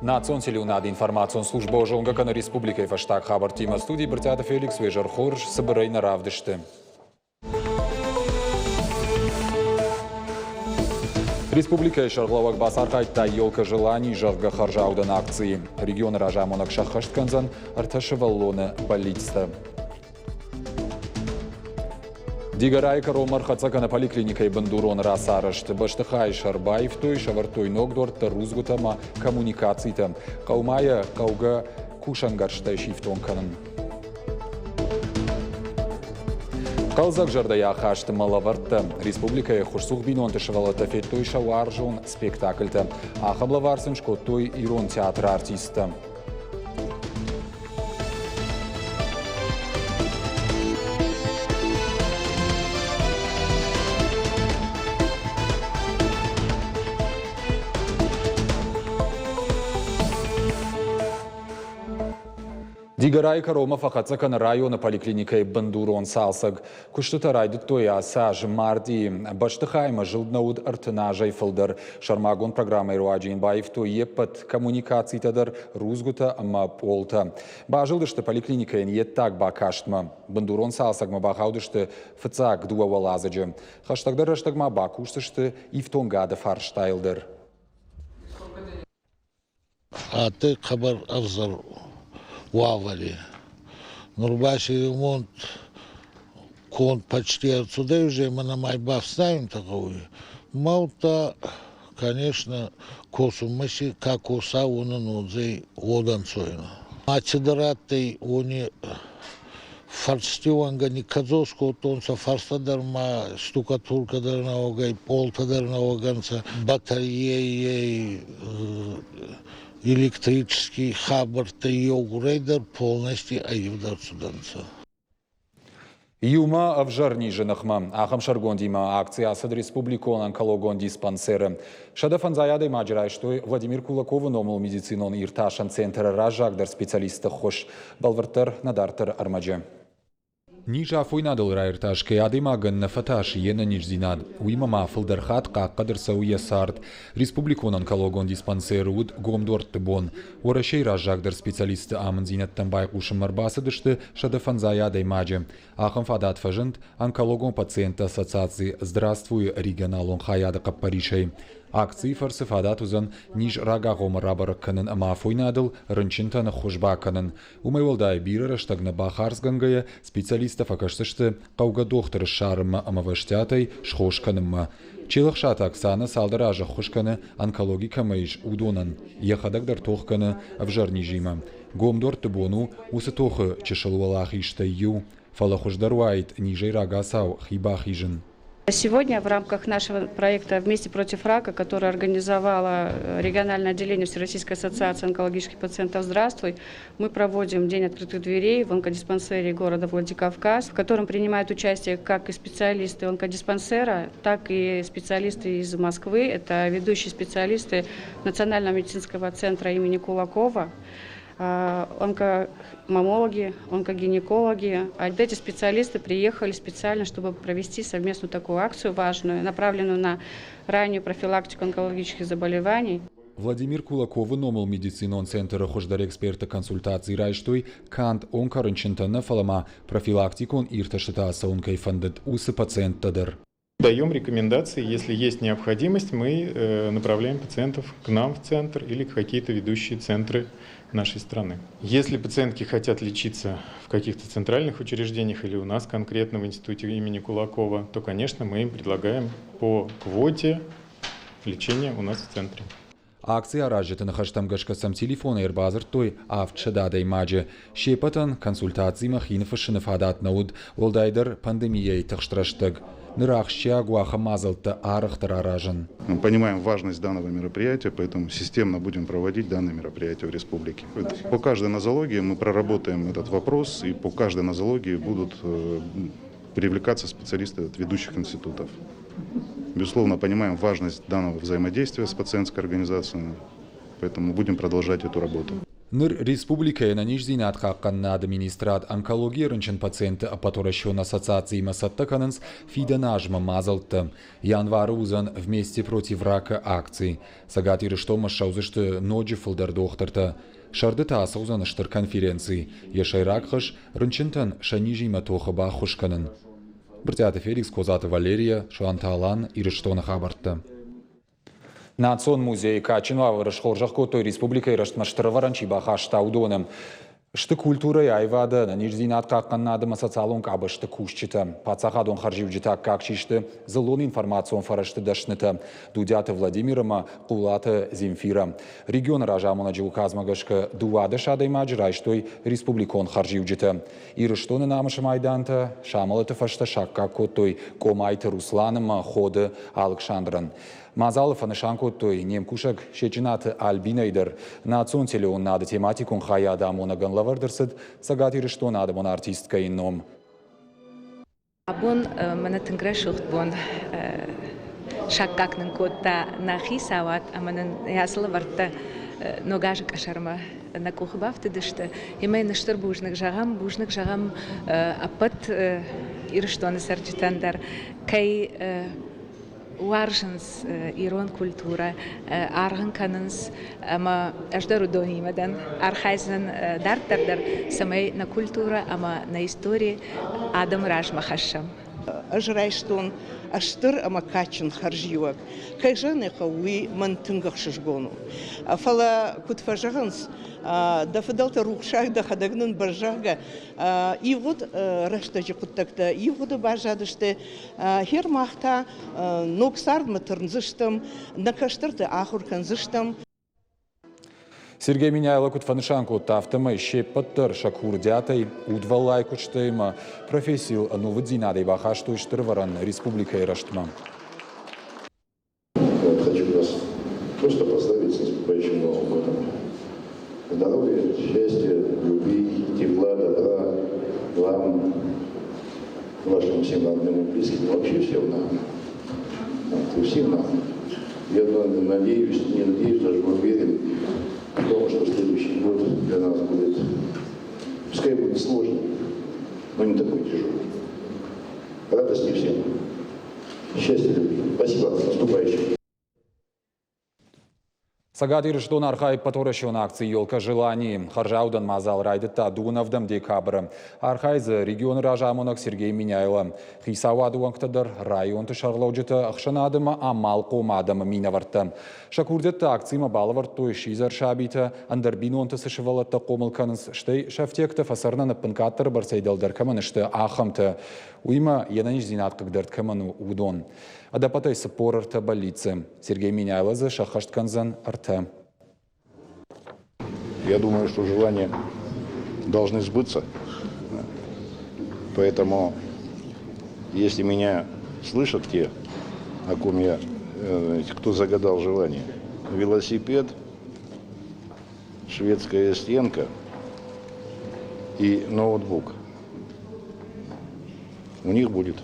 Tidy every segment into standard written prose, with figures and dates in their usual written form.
Национсели над информацион служба Ожонгакана Республикой фаштаг хабар тима студии Бартята Феликс Вежер Хорж собирай на равдышты. Республика Шарловак Басархайта елка желаний жарга харжаудан акции. Регион Ражамонок Шахаштканзан Арташеваллоне Балитста. Дигарайка Ромар Хацакана поликлиника и Бандурон Расарашт. Баштахай Шарбаев той Шавартой Ногдорта Рузгутама коммуникациям. Каумая Кауга Кушангарштай Шифтонканан. Қалзақ жардая қашты малаварты. Республикая Хурсух бинонты шывалата феттой шауаржон спектакльті. Ақымла варсын шкоттой ирон театр артисті. Дигарайка Рома Фахацакан района поликлиника Бандурон Салсаг. Куштута райдут тоя саж марди баштахайма жилднауд артынажай фылдар. Шармагон программой руаджин баев то епат коммуникации тадар рузгута ама полта. Бажилдышты поликлиника еттак бакаштма. Бандурон Салсагма бахаудышты фыцак дуавалазаджи. Хаштагдар раштагма бакуштышты ифтонгада фарштайлдер. А ты хабар авзар. Вавали. Нурбаши ремонт, кон почти отсюда уже, мы на майба вставим такую. Малта, конечно, косу мыси, как коса, он нудзей лоданцойно. А чедратей, они фарстиванга не казоско, тонца фарстадарма, штукатурка дарнауга и полта дарнауганца, батареи, электрический хабар-то йогурейдер полностью аюдар суданца. Юма авжарни женахма, ахам шаргондима акция сад республикон онкологон диспансеры. Шадафан заядай маджрай, что Владимир Кулаков номал медицинон ирташан центр ражагдар специалиста хош балвартер надартер армаджи. Ниже афойнадыл райрташке адымаган на фаташ ена нижзинад. Уима мафл дархат қаққадыр сауия сард. Республикон онкологон диспансер уд гомдорт бон. Орашей ражагдар специалисты аманзинаттан байқушым марбасыдышты шадафан заядай маджи. Ахам фадат фажент онкологон пациента ассоциации «Здравствуй, регионалон хаяда каппаришей». Акции фарсифадат узан ниж рагагом рабаракканын амафойнадыл рынчинтаны хушбакканын. Умайвалдай бирара штагна бахарсгангая специалистов акаштышты қауга доқтыры шарымма амаваштятай шхошканымма. Челықшат Оксана салдаража хушканы онкологика майш удонан. Ехадагдар тохканы авжарнижима. Гомдор тыбону усы тохы чешылуалах иштайю. Фалахушдаруайт нижей рагасау хибахижин. Сегодня в рамках нашего проекта «Вместе против рака», который организовало региональное отделение Всероссийской ассоциации онкологических пациентов «Здравствуй», мы проводим День открытых дверей в онкодиспансере города Владикавказ, в котором принимают участие как и специалисты онкодиспансера, так и специалисты из Москвы. Это ведущие специалисты Национального медицинского центра имени Кулакова, онкомамологи, онкогинекологи. А эти специалисты приехали специально, чтобы провести совместную такую акцию важную, направленную на раннюю профилактику онкологических заболеваний. Владимир Кулаков номал медицинон центра хождар эксперта консультации райштой кант онкарынчынтаны фалама профилактикон ирташитаса онкайфандет усы пациент тадыр. Даем рекомендации, если есть необходимость, мы направляем пациентов к нам в центр или в какие-то ведущие центры нашей страны. Если пациентки хотят лечиться в каких-то центральных учреждениях или у нас конкретно в институте имени Кулакова, то, конечно, мы им предлагаем по квоте лечение у нас в центре. Акция ражеты на хаштамгашкасам телефона ирбазар той авчададай маджи. Шепатан консультации махинов шинафадат науд олдайдер пандемией тахштраштаг. Мы понимаем важность данного мероприятия, поэтому системно будем проводить данное мероприятие в республике. По каждой нозологии мы проработаем этот вопрос, и по каждой нозологии будут привлекаться специалисты от ведущих институтов. Безусловно, понимаем важность данного взаимодействия с пациентской организацией, поэтому будем продолжать эту работу. Ныр республикая на нижзинат хаққанна администрат онкология рынчын пациенты апатуращен ассоциации Масаттаканынс фиданажма мазалты. Январы узан вместе против рака акции. Сагатиры что машаузышты ноджи фылдар дохтырты. Шарды тааса узаныштыр конференции. Ешай ракхыш рынчынтын шанижима тохыба хушканын. Бртяты Феликс, Козаты Валерия, Шуанталан и Рыштона хабарты. Национ музей Качинова Рышхоржахко той республикой Рыштмаштырваранчи бахашта удоным. Шты культура и айвада на нижзинат какканнадым социалон кабышты кушчита. Пацахадон харживджита какчишты зелон информацион фарашты дашныта. Дудяты Владимирама, Кулаты Земфира. Регион ражамона джилказмагашка дуады шадай маджрайштой республикон харживджита. И рыштоны намышы майданта шамалыты фашта шакка коттой комайты Русланыма ходы Александран. Мазалов анышанко той немкушак шечинаты Альбинайдер национ телеон нады тематикун хаяда амонаган лавардырсыд сагатиры что надо мон артистка инном. Абон манатын грешухт бон шаккакнын котта нахи сават аманын ясылы варта ногажык ашарма на кухбавты дышты. Имей наштыр бужнык жагам апат ирыштоны сарджитандар кай Варшинс ирон культура арган канынс ама аждару донимадан архайзен дартардар самай на культура ама на истории адам рашмахашам. Ажрайштон аштыр ама качын харжиуак. Кайжаны хауи мантынгах шишгону. Фала кутфажаганс да фадалта рухшах да хадагнын баржага и вот раштажи куттакта и вот бажадышты хермахта ноксард матырнзыштым накаштырты ахурканзыштым. Сергей Миняйло кутфанышанку тафтама щепаттыр шакурдятай удвалай кучтайма профессию новыдзинадой бахашту штырваран республика и раштма. Хочу вас просто поздравить с наступающим Новым годом. Здоровья, счастья, любви, тепла, добра вам, вашим всем родным и близким, вообще всем нам. И всем нам. Я надеюсь, не надеюсь, даже уверен в том, что следующий год для нас будет, пускай будет сложный, но не такой тяжелый. Радости всем. Счастья, любви. Спасибо. С наступающим. Сагатир что архай паторащен акции елка желаний. Харжаудан мазал райдыта Дунавдам декабры. Архайзы регион ражамонок Сергей Миняйло. Хисавадуанктадар район тышарлауджыта ахшанадыма амал комадыма минаварта. Шакурдетта акцияма балавартой шизар шабита андарбинонты сышывалатта комылканыз штай шафтекта фасарнаны пынкаттыр барсайдалдар каманышты ахамты. Уйма янаниш зинат кагдырт каману удон. Адапатай сапор арта больницы. Сергей Миняйло за шахаштканзан арта. Я думаю, что желания должны сбыться. Поэтому, если меня слышат те, о ком я, кто загадал желание, велосипед, шведская стенка и ноутбук, у них будет.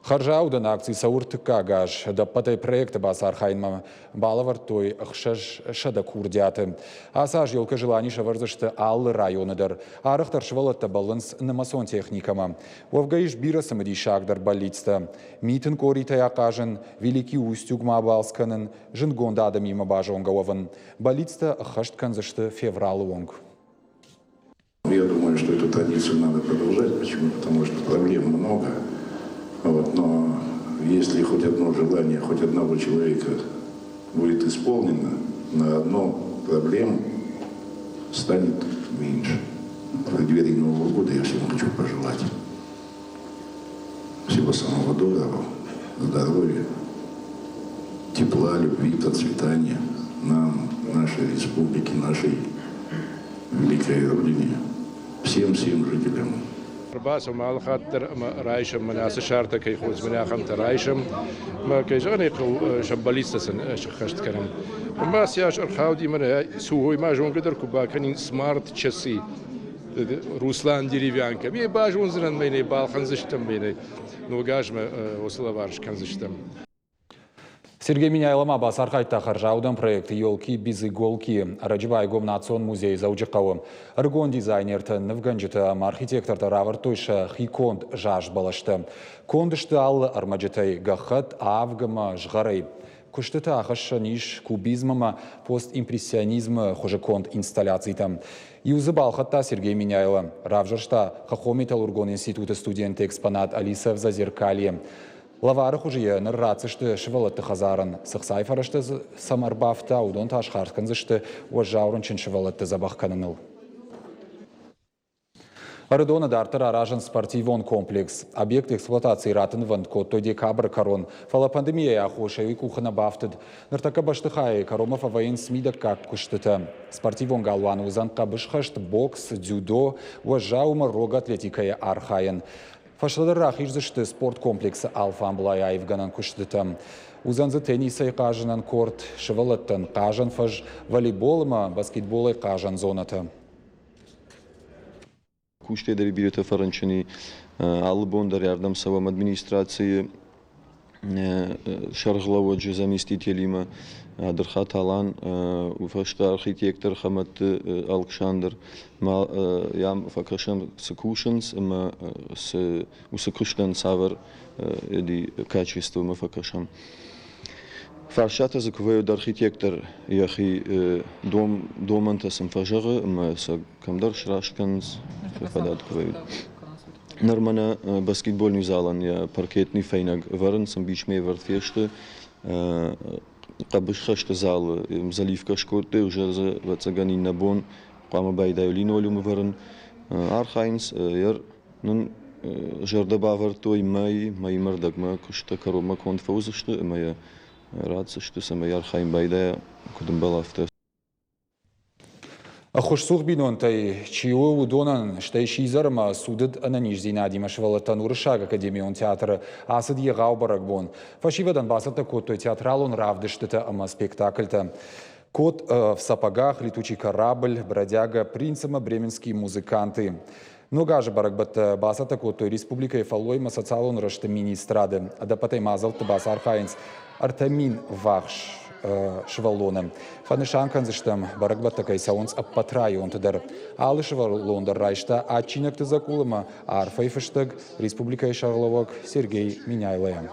Харжаудан акции сауртыка гаш, да патай проекта бас архайнма балавар той ахшаш шада курдяты. Асаж елка желаний шаварзашты аллы районыдар. Арахтар швалатта баланс намасон техникама. Вовгаиш бирасам иди шагдар болицта. Митын коритай акажын, великий устюг мабалсканын, жингонда мимо бажонгаван. Болицта ахаштканзашты февралуонг. Я думаю, что эту традицию надо продолжать. Почему? Потому что проблем много. Вот, но если хоть одно желание, хоть одного человека будет исполнено, на одну проблему станет меньше. В преддверии Нового года я всем хочу пожелать всего самого доброго, здоровья, тепла, любви, процветания нам, нашей республике, нашей великой родине, всем жителям. Бاسم على خاطر رايشم من أسشارته كي خوز من أخم ترايشم ما كيجاني قو شباليستا سن شخشت كلام ما سياش أرخاودي من سوهي ما جون قدر كوبا كنين سمارت تشسي روسلان ديريفيان كبي باجون زرن بيني بالخنزشتم بيني نوجاج ما وصل وارش كنزشتم. Сергей Миняйлама басархайта харжаудан проекты елки без иголки. Раджибайгом национ музей заучықауы. Аргон дизайнерті Невганжеті архитекторты равартойша хиконд жаш балашты. Кондышты аллы армаджетай гахат авгама жғарай. Күштіті ақыш ниш кубизмама постимпрессионизмы хожы конд инсталляцийтам. Юзы балхатта Сергей Миняйлы. Равжыршта Хахомитал Ургон институты студенты экспонат Алиса в Зазеркалье. Лавары хужие наррацышты шывалатты хазарын. Сықсайфарышты самарбафта, удон ташхарсканзышты уажаурынчын шывалатты забахканыныл. Арыдона дартыр аражын спортивон комплекс. Объект эксплуатации ратын ванко то декабрь корон. Фала пандемия ахошевик кухана бафтыд. Нартака баштыхай коромов аваин смидак как куштыта. Спортивон галван узанка бышхашт бокс, дзюдо, уажаума рога атлетикая архаен. Фашладыррақ иждышты спорт комплексы алфан бұлай айывганан күштітім. Узанзы теннисай қажынан корт, шывалаттан қажан фаж, волейболыма, баскетболай қажан зонаты. Куштедері биреті фарынчыны алыбондар ярдамсавам администрации шарғылауыджы заместителима Адырхат Алан, уфашта архитектор Хамат Алкшандр, ям факашам сакушенс, ма с усакуштан савар эди качество ма факашам. Фаршата заковают архитектор яхи домантасам фажага, ма са камдар шрашканс фадат ковают. Нормана баскетбольный залан я паркетный фейнаг варен сам бичмей вартфеште. Қабышқашты залы, заливка шкоты, уже за вацагани набон, қама байдай линолеум варен. Архайнс, яр, нун жердаба вартой май мардагма, кушта карома конфаузышты, мая радцышты, самая архайн байдая, кудым балафта. Ахушсух бинонтай, чио удонан, штай шизарма судыд ананиш зинадима швалатан урышаг академион театра асыд егау баракбон. Фашивадан басата коттой театралон равдыштыта ама спектакльта. Кот в сапогах, летучий корабль, бродяга, принцема бременские музыканты. Много же баракбат басата коттой республика и фалойма социалон рашта мини-эстрады. Адапатай мазал табас архайнс артамин вахш. Швалоны. Фанышанкан зыштам баракбатта кайсаунс аппатрай онтыдар. Алы швалондар райшта ачинакты закулыма арфайфыштаг республика Шарловок Сергей Миняйлая.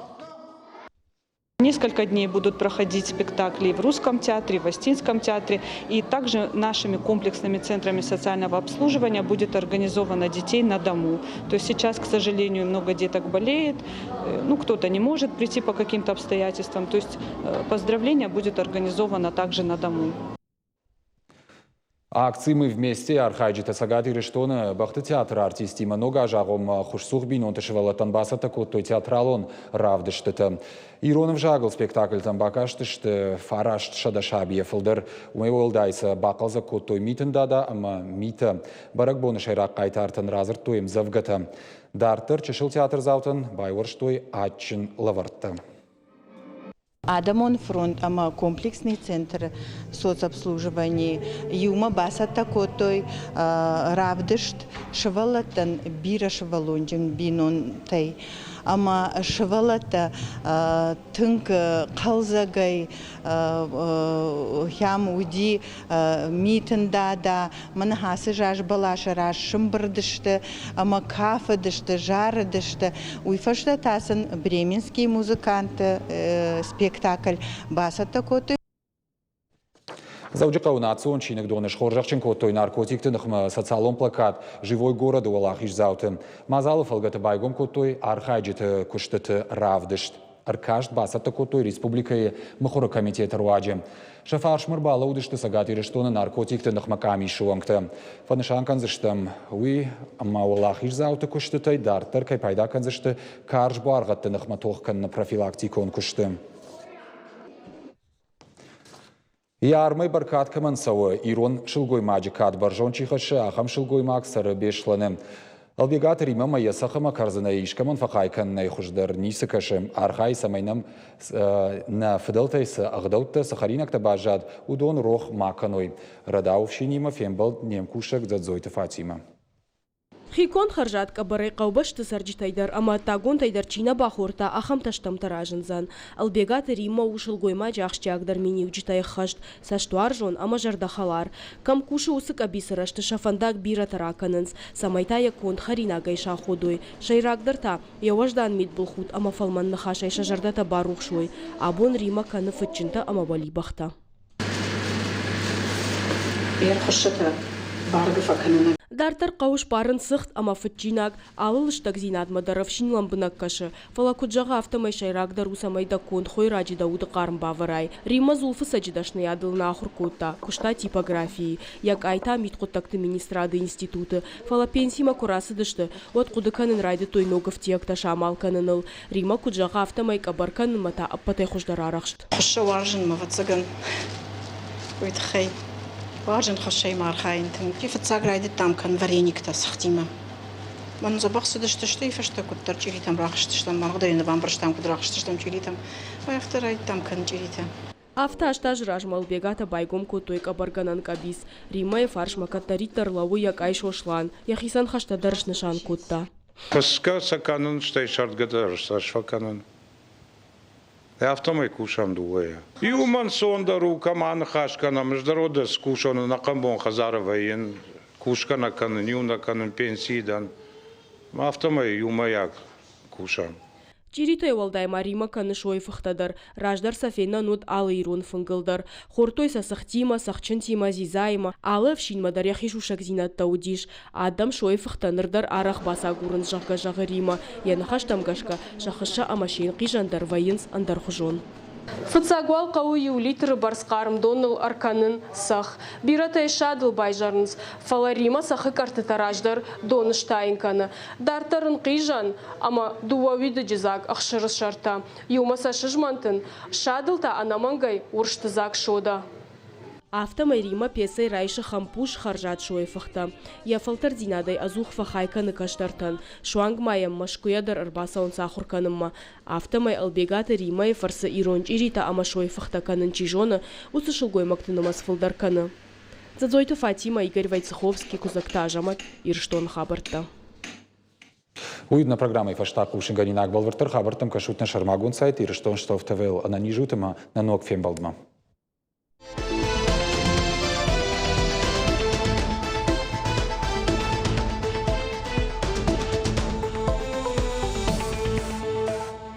Несколько дней будут проходить спектакли в Русском театре, в Остинском театре. И также нашими комплексными центрами социального обслуживания будет организовано детей на дому. То есть сейчас, к сожалению, много деток болеет. Кто-то не может прийти по каким-то обстоятельствам. То есть поздравление будет организовано также на дому. Акции мы вместе архайджита сагати рештона бахты театр артисти много жагом хушсух бинон тышвалатан басата коттой театралон равдыштыты. Иронов жагыл спектакль там бакаштышты фарашт шадашабия фылдыр уэволдайса бакалза коттой митын дада ама мита барак боны шайрак кайтартын разыр тоем завгата. Дартыр чешыл театр завтын байворштой атчын лавартты. Адамон фронт, ама комплексный центр соцобслуживания. Юма басата котой равдышт швалатан бира швалонжин бинон тай. Ама швалата тынк қалзагай хям уди митында да манхасы жаш балаша раш шымбырдышты, ама кафедышты, жарыдышты. Уйфашта тасын бременские музыканты спектакль басата котой. Зауджикау национ чинек донеш хоржахчин коттой наркотикты нахма социалон плакат живой город уалахиш заутым. Мазалов алгата байгом коттой архайджиты куштыты равдышт. Аркашт басата коттой республикае махора комитет руаджи. Шафар шмырбала удышты сагати рештона наркотикты нахма камишуангты. Фанышанкан зыштым уи амма уалахиш зауты куштытай дартыр кай пайдакан зышты карж буаргатты нахма тохкан на профилактикон куштым. Ярмай баркат камансауы, ирон шылгой маджикат баржон чихашы, ахам шылгой мак сары бешланы. Албегат римама ясахама карзана ишкаман фақайкан найхуждар нисыкашы. Архай самайнам на фидалтайсы ағдаутты сахаринакта бажад удон рох маканой. Радауфшинима фембал немкушак дзадзойты Фатима. Хикон харжат кабары қаубашты сарджитайдар, ама тагон тайдар чина бахорта ахам таштам таражынзан. Албегаты Рима ушыл гойма жахшчагдар мини учитай хашт саштуаржон, ама жардахалар. Кам куши усык абисарашты шафандак бира тараканынс, самайтая конт харина гайша ходой. Шайрагдарта, яваждан мид булхут, ама фалман нахашай шажардата барухшой. Абон Рима каны фытчинта, ама вали бахта. Дартар қауыш барын сықт ама фытчинак, алылыштак зинат мадаров шинламбынак кашы. Фалакуджаға автомай шайрагдар усамайда конт хой раджида уды қарым баварай. Рима зулфы сачидашны ядылна ахуркутта, кушта типографии. Як айта миткоттакты министрады институты. Фала пенсима курасы дышты. Вот кудыканын райды тойногов тиякта шамалканыныл. Рима куджаға автомай кабарканын мата аппатай хуждар арақшт. Хуша варжын мавацаган. Уйтхай. Важен хошей мархайнтен. Киф цаграйдет там кан вареник-то сахтима. Man забахсу дышты что и фашта куттар чили там рахшты что магдайны вам брштам кудрахшты что чили там. Вафтарай там кан чили там. Авто аштаж ражмал бегата байгом кутой кабарганан кабис. Римай фарш макатарит тарлаву як айшошлан. Яхисан хашта даршнышан кутта. Паска саканын штай шартгадар сашфаканын. Автомай кушам дуая. Юман сондару каман хашкана междурода скушана на камбон хазароваен кушкана канын юна канын пенсидан. Автомай юмаяк кушам. Чиритой валдайма Рима каны шой фахтадар. Раждар сафена нут алы ирун фынгылдар. Хортой сахтима, сахчын тима зизайма. Алы вшинмадар яхишушак зинатта удиш. Адам шой фахтанырдар арах баса гурын жағы Рима. Янахаш тамгашка жахыша амашин қижандар вайынс андар хужон. Фыцагуал қауы юлитр барскарым доныл арканын сах. Бирата ешадыл байжарныз. Фаларима сахы картытараждар доныштайынканы. Дартарын қижан, ама дуавиды жизак ақшыры шарта. Юмаса шыжмантын. Шадылта анамангай урштызак шода. Автомай Рима песай райшы хампуш харжат шой фахта. Я фалтар динадай азух фахайканы каштартан. Шуанг маям машкуядар арбаса он сахурканымма. Автомай албегаты Римай фарса иронч ирита ама шой фахта канын чижона усышыл гоймактынымас фалдарканы. Задзойты Фатима Игорь Вайцеховский кузакта ажамат ирштон хабарта. Уйдна программа фаштак ушинганинак балвартар хабартам кашутна шармагун сайт ирштон штоф ТВЛ ананижутыма на ног фембалдма.